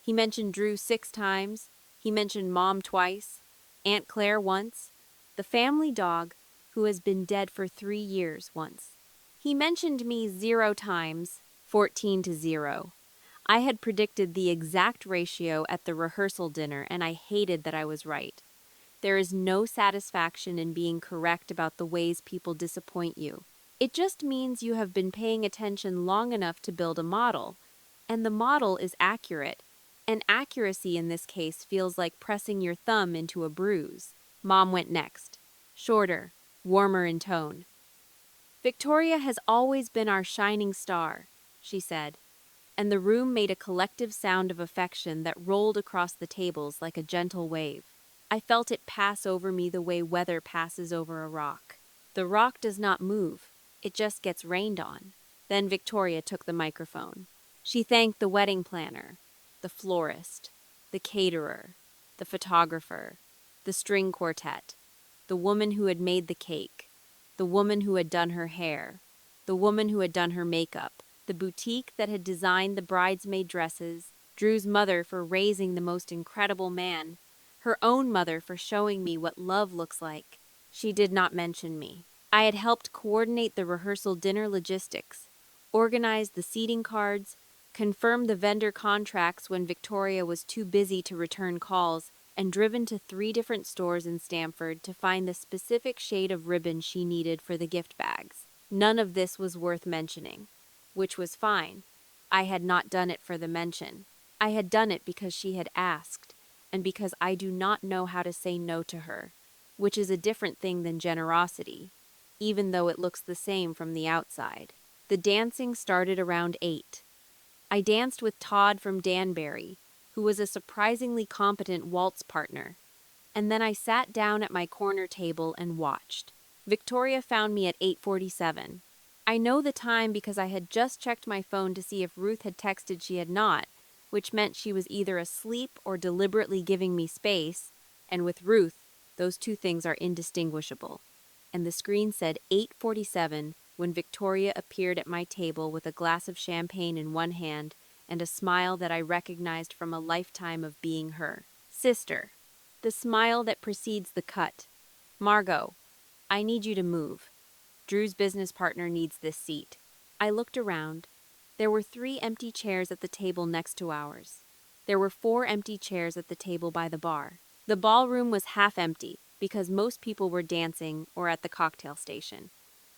He mentioned Drew 6 times. He mentioned Mom twice, Aunt Claire once, the family dog, who has been dead for 3 years, once. He mentioned me 0 times, 14-0. I had predicted the exact ratio at the rehearsal dinner, and I hated that I was right. There is no satisfaction in being correct about the ways people disappoint you. It just means you have been paying attention long enough to build a model, and the model is accurate. And accuracy in this case feels like pressing your thumb into a bruise. Mom went next. Shorter, warmer in tone. Victoria has always been our shining star, she said, and the room made a collective sound of affection that rolled across the tables like a gentle wave. I felt it pass over me the way weather passes over a rock. The rock does not move, it just gets rained on. Then Victoria took the microphone. She thanked the wedding planner, the florist, the caterer, the photographer, the string quartet, the woman who had made the cake, the woman who had done her hair, the woman who had done her makeup, the boutique that had designed the bridesmaid dresses, Drew's mother for raising the most incredible man, her own mother for showing me what love looks like. She did not mention me. I had helped coordinate the rehearsal dinner logistics, organized the seating cards, confirmed the vendor contracts when Victoria was too busy to return calls, and driven to 3 different stores in Stamford to find the specific shade of ribbon she needed for the gift bags. None of this was worth mentioning, which was fine. I had not done it for the mention. I had done it because she had asked, and because I do not know how to say no to her, which is a different thing than generosity, even though it looks the same from the outside. The dancing started around 8. I danced with Todd from Danbury, who was a surprisingly competent waltz partner, and then I sat down at my corner table and watched. Victoria found me at 8:47. I know the time because I had just checked my phone to see if Ruth had texted. She had not, which meant she was either asleep or deliberately giving me space, and with Ruth, those two things are indistinguishable. And the screen said 8:47 when Victoria appeared at my table with a glass of champagne in one hand and a smile that I recognized from a lifetime of being her sister. The smile that precedes the cut. Margot, I need you to move. Drew's business partner needs this seat. I looked around. There were 3 empty chairs at the table next to ours. There were 4 empty chairs at the table by the bar. The ballroom was half empty because most people were dancing or at the cocktail station.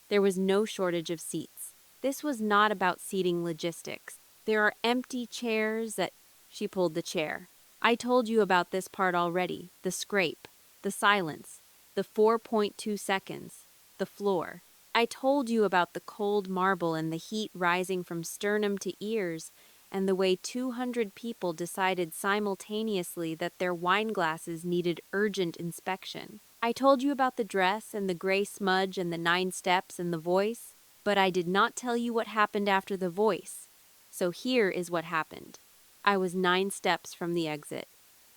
There was no shortage of seats. This was not about seating logistics. There are empty chairs that... She pulled the chair. I told you about this part already. The scrape, the silence, the 4.2 seconds, the floor. I told you about the cold marble and the heat rising from sternum to ears, and the way 200 people decided simultaneously that their wine glasses needed urgent inspection. I told you about the dress and the gray smudge and the 9 steps and the voice, but I did not tell you what happened after the voice. So here is what happened. I was 9 steps from the exit.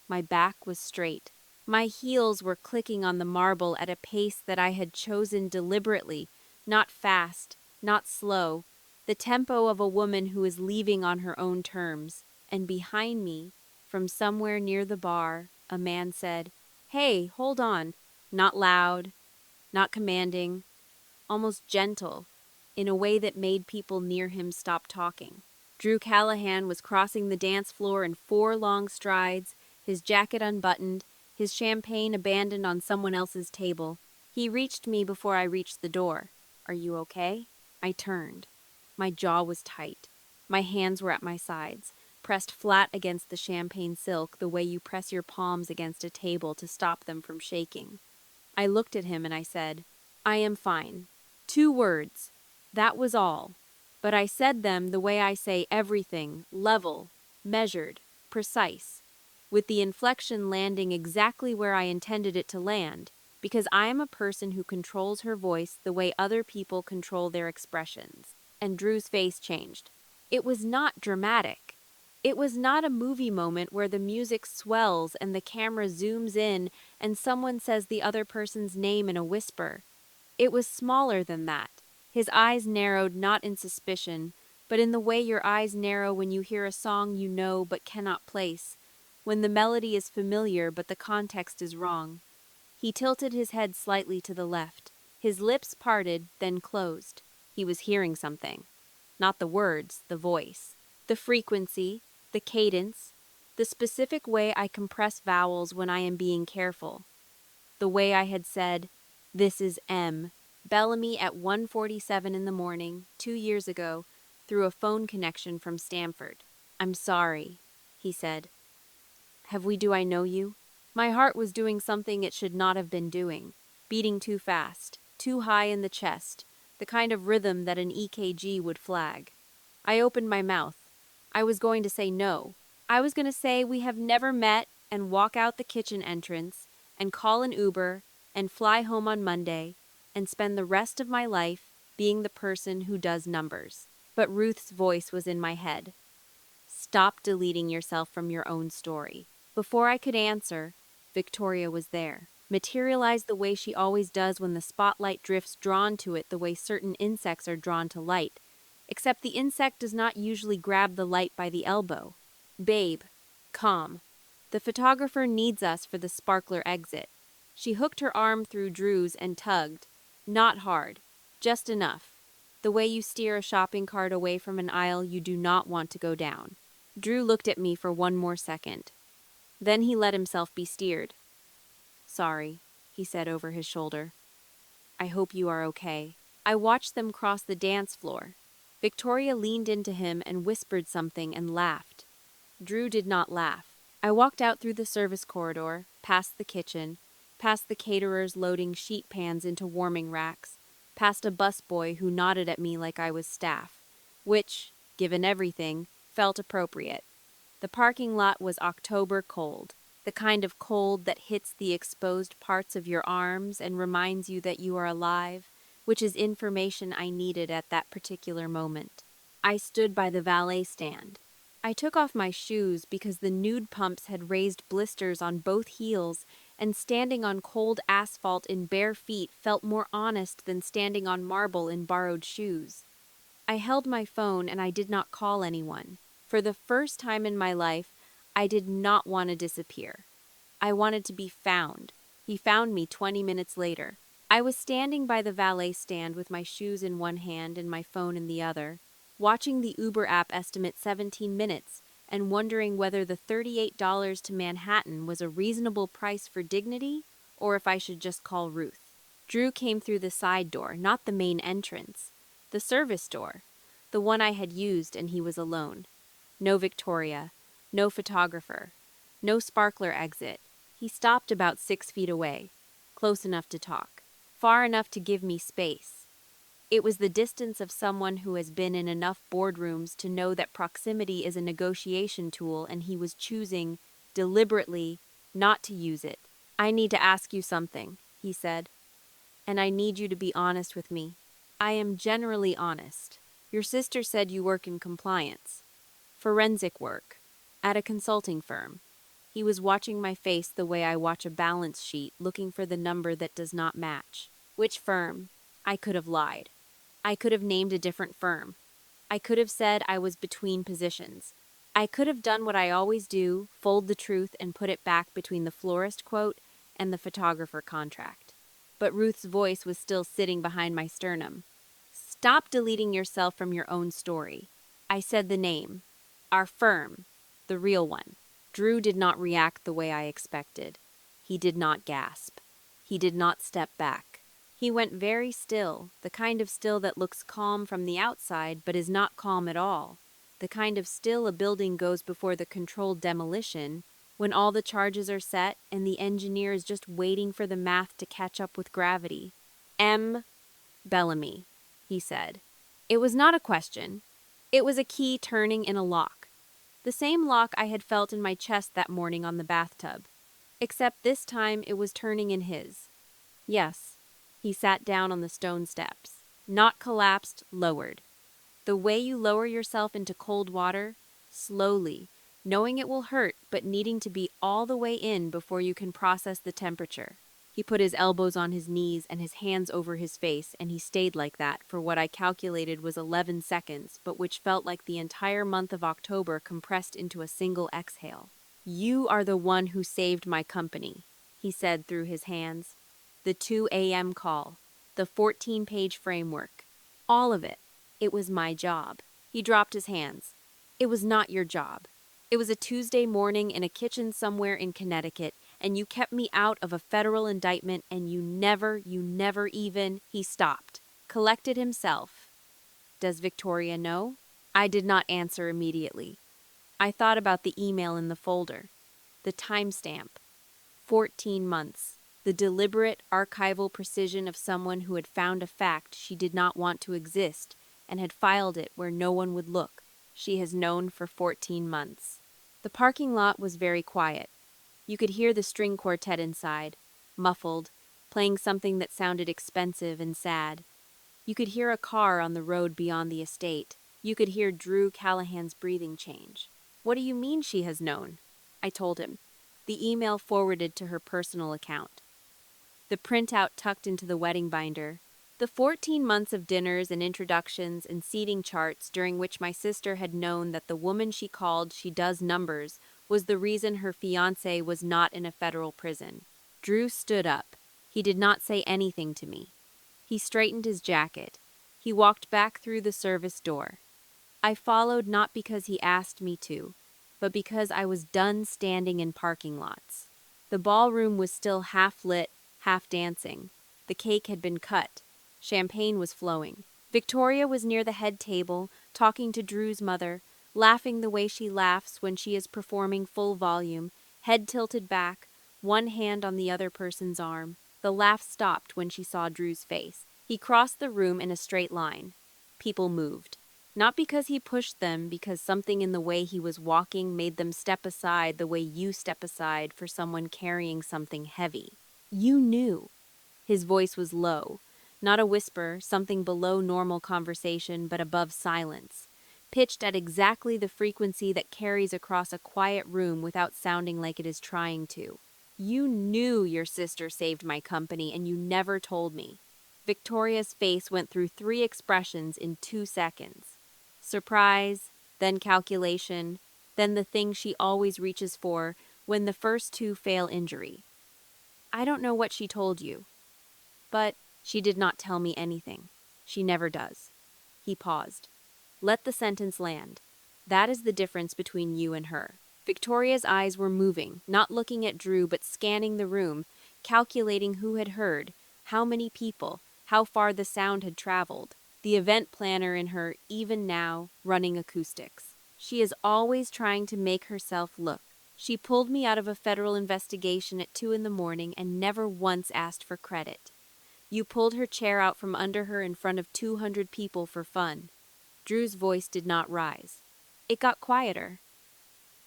My back was straight. My heels were clicking on the marble at a pace that I had chosen deliberately, not fast, not slow, the tempo of a woman who is leaving on her own terms. And behind me, from somewhere near the bar, a man said, "Hey, hold on." Not loud, not commanding, almost gentle, in a way that made people near him stop talking. Drew Callahan was crossing the dance floor in 4 long strides, his jacket unbuttoned, his champagne abandoned on someone else's table. He reached me before I reached the door. "Are you okay?" I turned. My jaw was tight. My hands were at my sides, pressed flat against the champagne silk the way you press your palms against a table to stop them from shaking. I looked at him and I said, "I am fine." 2 words. That was all. But I said them the way I say everything, level, measured, precise, with the inflection landing exactly where I intended it to land, because I am a person who controls her voice the way other people control their expressions. And Drew's face changed. It was not dramatic. It was not a movie moment where the music swells and the camera zooms in and someone says the other person's name in a whisper. It was smaller than that. His eyes narrowed not in suspicion, but in the way your eyes narrow when you hear a song you know but cannot place, when the melody is familiar but the context is wrong. He tilted his head slightly to the left. His lips parted, then closed. He was hearing something. Not the words, the voice. The frequency, the cadence, the specific way I compress vowels when I am being careful. The way I had said, "This is M. Bellamy at 1:47 in the morning, 2 years ago, through a phone connection from Stamford." "I'm sorry," he said. Do I know you?" My heart was doing something it should not have been doing, beating too fast, too high in the chest, the kind of rhythm that an EKG would flag. I opened my mouth. I was going to say no. I was going to say we have never met and walk out the kitchen entrance and call an Uber and fly home on Monday and spend the rest of my life being the person who does numbers. But Ruth's voice was in my head. "Stop deleting yourself from your own story." Before I could answer, Victoria was there, materialized the way she always does when the spotlight drifts drawn to it the way certain insects are drawn to light, except the insect does not usually grab the light by the elbow. "Babe, calm. The photographer needs us for the sparkler exit." She hooked her arm through Drew's and tugged. Not hard. Just enough. The way you steer a shopping cart away from an aisle you do not want to go down. Drew looked at me for one more second. Then he let himself be steered. Sorry, he said over his shoulder. I hope you are okay. I watched them cross the dance floor. Victoria leaned into him and whispered something and laughed. Drew did not laugh. I walked out through the service corridor, past the kitchen, past the caterers loading sheet pans into warming racks, past a busboy who nodded at me like I was staff, which, given everything, felt appropriate. The parking lot was October cold, the kind of cold that hits the exposed parts of your arms and reminds you that you are alive, which is information I needed at that particular moment. I stood by the valet stand. I took off my shoes because the nude pumps had raised blisters on both heels, and standing on cold asphalt in bare feet felt more honest than standing on marble in borrowed shoes. I held my phone and I did not call anyone. For the first time in my life, I did not want to disappear. I wanted to be found. He found me 20 minutes later. I was standing by the valet stand with my shoes in one hand and my phone in the other, watching the Uber app estimate 17 minutes and wondering whether the $38 to Manhattan was a reasonable price for dignity or if I should just call Ruth. Drew came through the side door, not the main entrance. The service door, the one I had used, and he was alone. No Victoria, no photographer, no sparkler exit. He stopped about 6 feet away, close enough to talk, far enough to give me space. It was the distance of someone who has been in enough boardrooms to know that proximity is a negotiation tool, and he was choosing, deliberately, not to use it. I need to ask you something, he said, and I need you to be honest with me. I am generally honest. Your sister said you work in compliance. Forensic work. At a consulting firm. He was watching my face the way I watch a balance sheet, looking for the number that does not match. Which firm? I could have lied. I could have named a different firm. I could have said I was between positions. I could have done what I always do, fold the truth and put it back between the florist quote and the photographer contract. But Ruth's voice was still sitting behind my sternum. Stop deleting yourself from your own story. I said the name. Our firm. The real one. Drew did not react the way I expected. He did not gasp. He did not step back. He went very still, the kind of still that looks calm from the outside but is not calm at all. The kind of still a building goes before the controlled demolition, when all the charges are set and the engineer is just waiting for the math to catch up with gravity. M. Bellamy, he said. It was not a question. It was a key turning in a lock. The same lock I had felt in my chest that morning on the bathtub. Except this time it was turning in his. Yes. He sat down on the stone steps. Not collapsed, lowered. The way you lower yourself into cold water, slowly, knowing it will hurt but needing to be all the way in before you can process the temperature. He put his elbows on his knees and his hands over his face, and he stayed like that for what I calculated was 11 seconds, but which felt like the entire month of October compressed into a single exhale. You are the one who saved my company, he said through his hands. The 2 a.m. call, the 14-page framework, all of it. It was my job. He dropped his hands. It was not your job. It was a Tuesday morning in a kitchen somewhere in Connecticut, and you kept me out of a federal indictment, and you never even, he stopped, collected himself. Does Victoria know? I did not answer immediately. I thought about the email in the folder, the timestamp, 14 months. The deliberate, archival precision of someone who had found a fact she did not want to exist and had filed it where no one would look. She has known for 14 months. The parking lot was very quiet. You could hear the string quartet inside, muffled, playing something that sounded expensive and sad. You could hear a car on the road beyond the estate. You could hear Drew Callahan's breathing change. What do you mean she has known? I told him. The email forwarded to her personal account. The printout tucked into the wedding binder. The 14 months of dinners and introductions and seating charts during which my sister had known that the woman she called She Does Numbers was the reason her fiancé was not in a federal prison. Drew stood up. He did not say anything to me. He straightened his jacket. He walked back through the service door. I followed not because he asked me to, but because I was done standing in parking lots. The ballroom was still half lit, half dancing. The cake had been cut. Champagne was flowing. Victoria was near the head table, talking to Drew's mother, laughing the way she laughs when she is performing full volume, head tilted back, one hand on the other person's arm. The laugh stopped when she saw Drew's face. He crossed the room in a straight line. People moved. Not because he pushed them, because something in the way he was walking made them step aside the way you step aside for someone carrying something heavy. You knew. His voice was low. Not a whisper, something below normal conversation but above silence. Pitched at exactly the frequency that carries across a quiet room without sounding like it is trying to. You knew your sister saved my company and you never told me. Victoria's face went through 3 expressions in 2 seconds. Surprise, then calculation, then the thing she always reaches for when the first 2 fail injury. I don't know what she told you, but she did not tell me anything. She never does. He paused. Let the sentence land. That is the difference between you and her. Victoria's eyes were moving, not looking at Drew but scanning the room, calculating who had heard, how many people, how far the sound had traveled. The event planner in her, even now, running acoustics. She is always trying to make herself look. She pulled me out of a federal investigation at 2 in the morning and never once asked for credit. You pulled her chair out from under her in front of 200 people for fun. Drew's voice did not rise. It got quieter.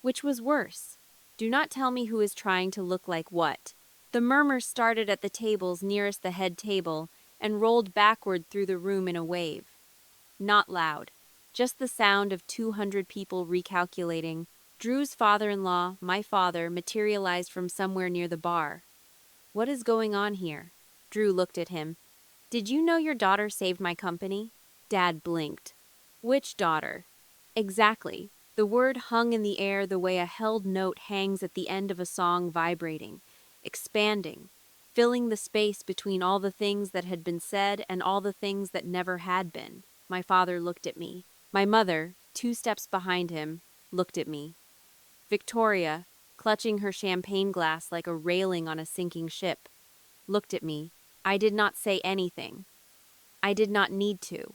Which was worse? Do not tell me who is trying to look like what. The murmurs started at the tables nearest the head table and rolled backward through the room in a wave. Not loud. Just the sound of 200 people recalculating. Drew's father-in-law, my father, materialized from somewhere near the bar. What is going on here? Drew looked at him. Did you know your daughter saved my company? Dad blinked. Which daughter? Exactly. The word hung in the air the way a held note hangs at the end of a song, vibrating, expanding, filling the space between all the things that had been said and all the things that never had been. My father looked at me. My mother, 2 steps behind him, looked at me. Victoria, clutching her champagne glass like a railing on a sinking ship, looked at me. I did not say anything. I did not need to.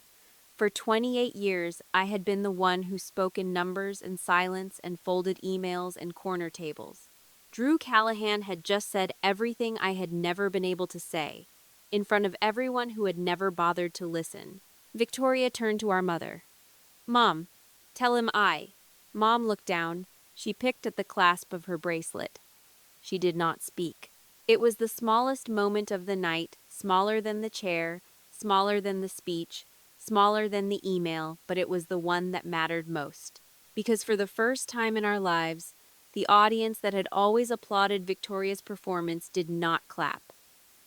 For 28 years, I had been the one who spoke in numbers and silence and folded emails and corner tables. Drew Callahan had just said everything I had never been able to say, in front of everyone who had never bothered to listen. Victoria turned to our mother. Mom, tell him I. Mom looked down. She picked at the clasp of her bracelet. She did not speak. It was the smallest moment of the night, smaller than the chair, smaller than the speech, smaller than the email, but it was the one that mattered most. Because for the first time in our lives, the audience that had always applauded Victoria's performance did not clap.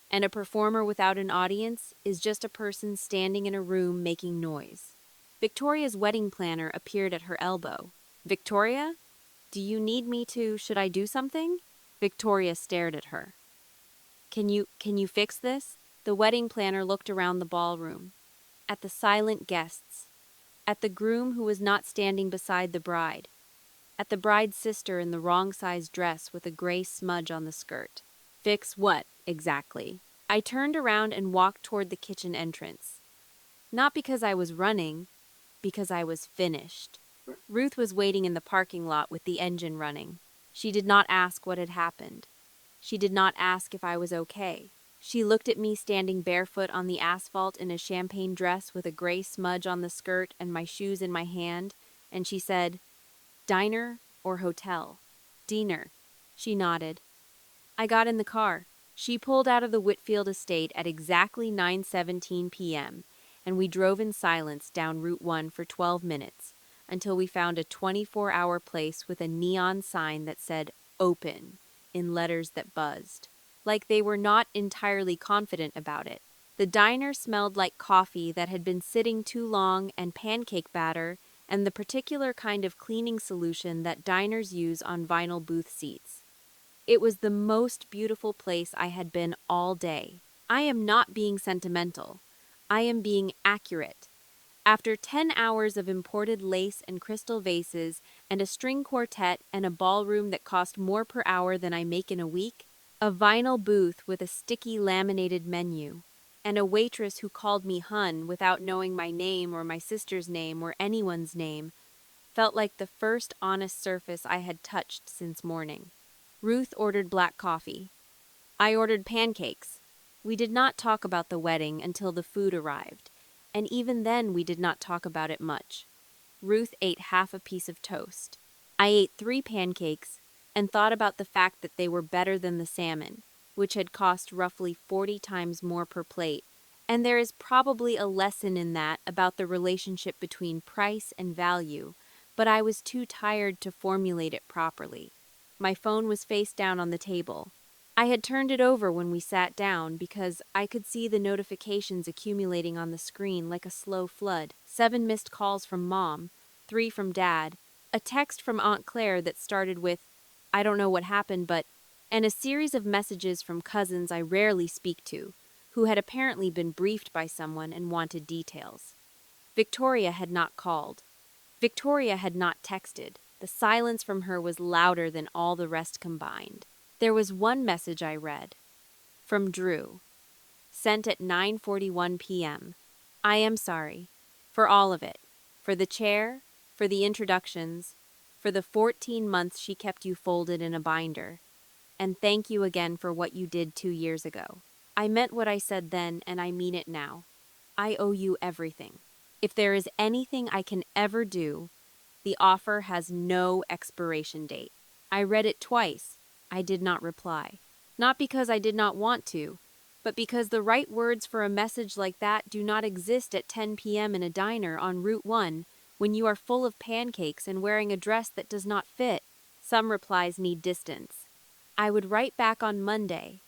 And a performer without an audience is just a person standing in a room making noise. Victoria's wedding planner appeared at her elbow. Victoria? Do you need me to, should I do something? Victoria stared at her. Can you fix this? The wedding planner looked around the ballroom. At the silent guests. At the groom who was not standing beside the bride. At the bride's sister in the wrong size dress with a gray smudge on the skirt. Fix what, exactly? I turned around and walked toward the kitchen entrance. Not because I was running, because I was finished. Ruth was waiting in the parking lot with the engine running. She did not ask what had happened. She did not ask if I was okay. She looked at me standing barefoot on the asphalt in a champagne dress with a gray smudge on the skirt and my shoes in my hand, and she said, "Diner or hotel?" "Diner." She nodded. I got in the car. She pulled out of the Whitfield estate at exactly 9:17 p.m., and we drove in silence down Route 1 for 12 minutes, until we found a 24-hour place with a neon sign that said, "Open," in letters that buzzed. Like they were not entirely confident about it. The diner smelled like coffee that had been sitting too long and pancake batter and the particular kind of cleaning solution that diners use on vinyl booth seats. It was the most beautiful place I had been all day. I am not being sentimental. I am being accurate. After 10 hours of imported lace and crystal vases and a string quartet and a ballroom that cost more per hour than I make in a week, a vinyl booth with a sticky laminated menu, and a waitress who called me hun without knowing my name or my sister's name or anyone's name, felt like the first honest surface I had touched since morning. Ruth ordered black coffee. I ordered pancakes. We did not talk about the wedding until the food arrived, and even then we did not talk about it much. Ruth ate half a piece of toast. I ate 3 pancakes and thought about the fact that they were better than the salmon, which had cost roughly 40 times more per plate, and there is probably a lesson in that about the relationship between price and value, but I was too tired to formulate it properly. My phone was face down on the table. I had turned it over when we sat down because I could see the notifications accumulating on the screen like a slow flood. 7 missed calls from Mom, 3 from Dad, a text from Aunt Claire that started with, "I don't know what happened, but," and a series of messages from cousins I rarely speak to, who had apparently been briefed by someone and wanted details. Victoria had not called. Victoria had not texted. The silence from her was louder than all the rest combined. There was one message I read. From Drew. Sent at 9:41 p.m. I am sorry. For all of it. For the chair, for the introductions, for the 14 months she kept you folded in a binder. And thank you again for what you did 2 years ago. I meant what I said then, and I mean it now. I owe you everything. If there is anything I can ever do, the offer has no expiration date. I read it twice. I did not reply. Not because I did not want to, but because the right words for a message like that do not exist at 10 p.m. in a diner on Route 1 when you are full of pancakes and wearing a dress that does not fit. Some replies need distance. I would write back on Monday,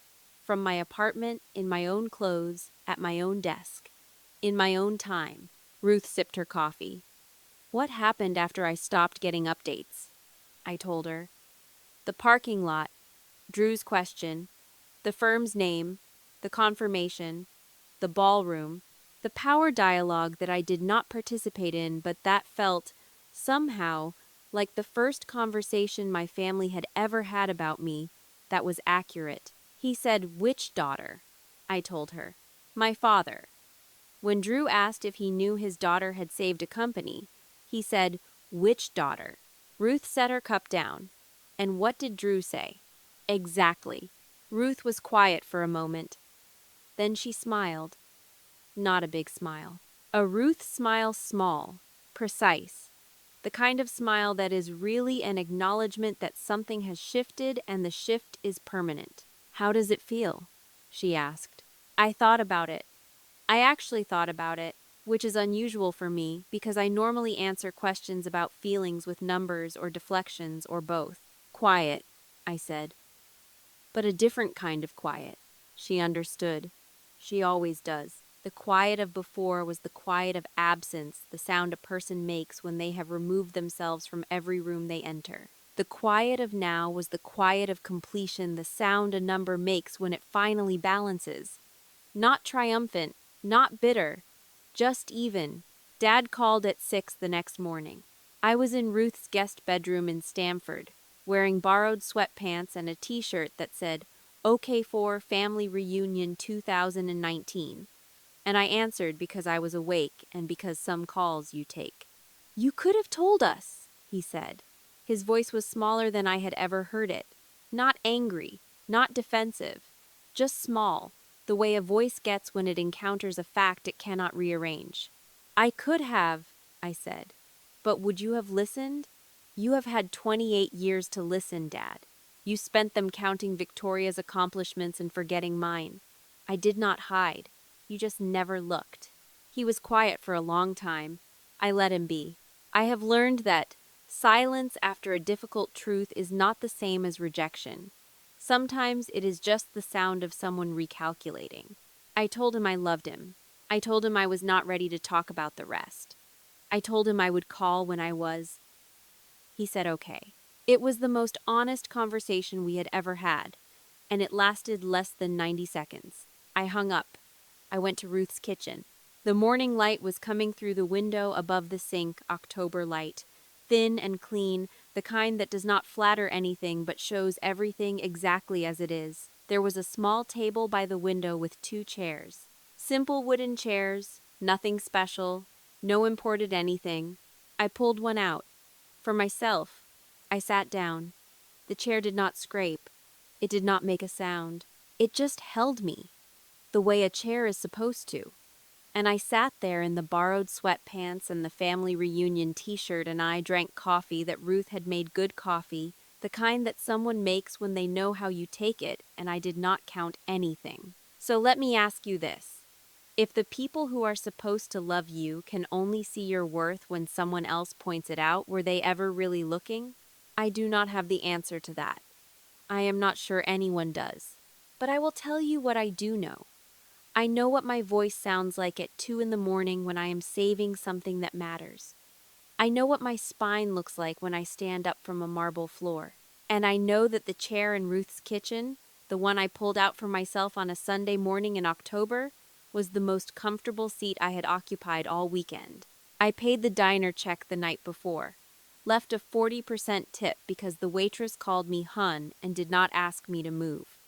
from my apartment, in my own clothes, at my own desk, in my own time. Ruth sipped her coffee. What happened after I stopped getting updates? I told her. The parking lot, Drew's question, the firm's name, the confirmation, the ballroom, the power dialogue that I did not participate in but that felt, somehow, like the first conversation my family had ever had about me that was accurate. He said, "Which daughter?" I told her. "My father." When Drew asked if he knew his daughter had saved a company, he said, "Which daughter?" Ruth set her cup down. And what did Drew say? Exactly. Ruth was quiet for a moment. Then she smiled. Not a big smile. A Ruth smile, small, precise. The kind of smile that is really an acknowledgement that something has shifted and the shift is permanent. "How does it feel?" she asked. I thought about it. I actually thought about it, which is unusual for me because I normally answer questions about feelings with numbers or deflections or both. "Quiet," I said. But a different kind of quiet. She understood. She always does. The quiet of before was the quiet of absence, the sound a person makes when they have removed themselves from every room they enter. The quiet of now was the quiet of completion, the sound a number makes when it finally balances. Not triumphant, not bitter, just even. Dad called at 6 the next morning. I was in Ruth's guest bedroom in Stamford, wearing borrowed sweatpants and a t-shirt that said, OK4 Family Reunion 2019. And I answered because I was awake and because some calls you take. "You could have told us," he said. His voice was smaller than I had ever heard it. Not angry, not defensive, just small, the way a voice gets when it encounters a fact it cannot rearrange. "I could have," I said. "But would you have listened? You have had 28 years to listen, Dad. You spent them counting Victoria's accomplishments and forgetting mine. I did not hide. You just never looked." He was quiet for a long time. I let him be. I have learned that silence after a difficult truth is not the same as rejection. Sometimes it is just the sound of someone recalculating. I told him I loved him. I told him I was not ready to talk about the rest. I told him I would call when I was. He said okay. It was the most honest conversation we had ever had, and it lasted less than 90 seconds. I hung up. I went to Ruth's kitchen. The morning light was coming through the window above the sink, October light, thin and clean, the kind that does not flatter anything but shows everything exactly as it is. There was a small table by the window with two chairs. Simple wooden chairs, nothing special, no imported anything. I pulled one out. For myself. I sat down. The chair did not scrape. It did not make a sound. It just held me, the way a chair is supposed to. And I sat there in the borrowed sweatpants and the family reunion t-shirt, and I drank coffee that Ruth had made, good coffee, the kind that someone makes when they know how you take it, and I did not count anything. So let me ask you this. If the people who are supposed to love you can only see your worth when someone else points it out, were they ever really looking? I do not have the answer to that. I am not sure anyone does. But I will tell you what I do know. I know what my voice sounds like at 2 in the morning when I am saving something that matters. I know what my spine looks like when I stand up from a marble floor. And I know that the chair in Ruth's kitchen, the one I pulled out for myself on a Sunday morning in October, was the most comfortable seat I had occupied all weekend. I paid the diner check the night before, left a 40% tip because the waitress called me hun and did not ask me to move.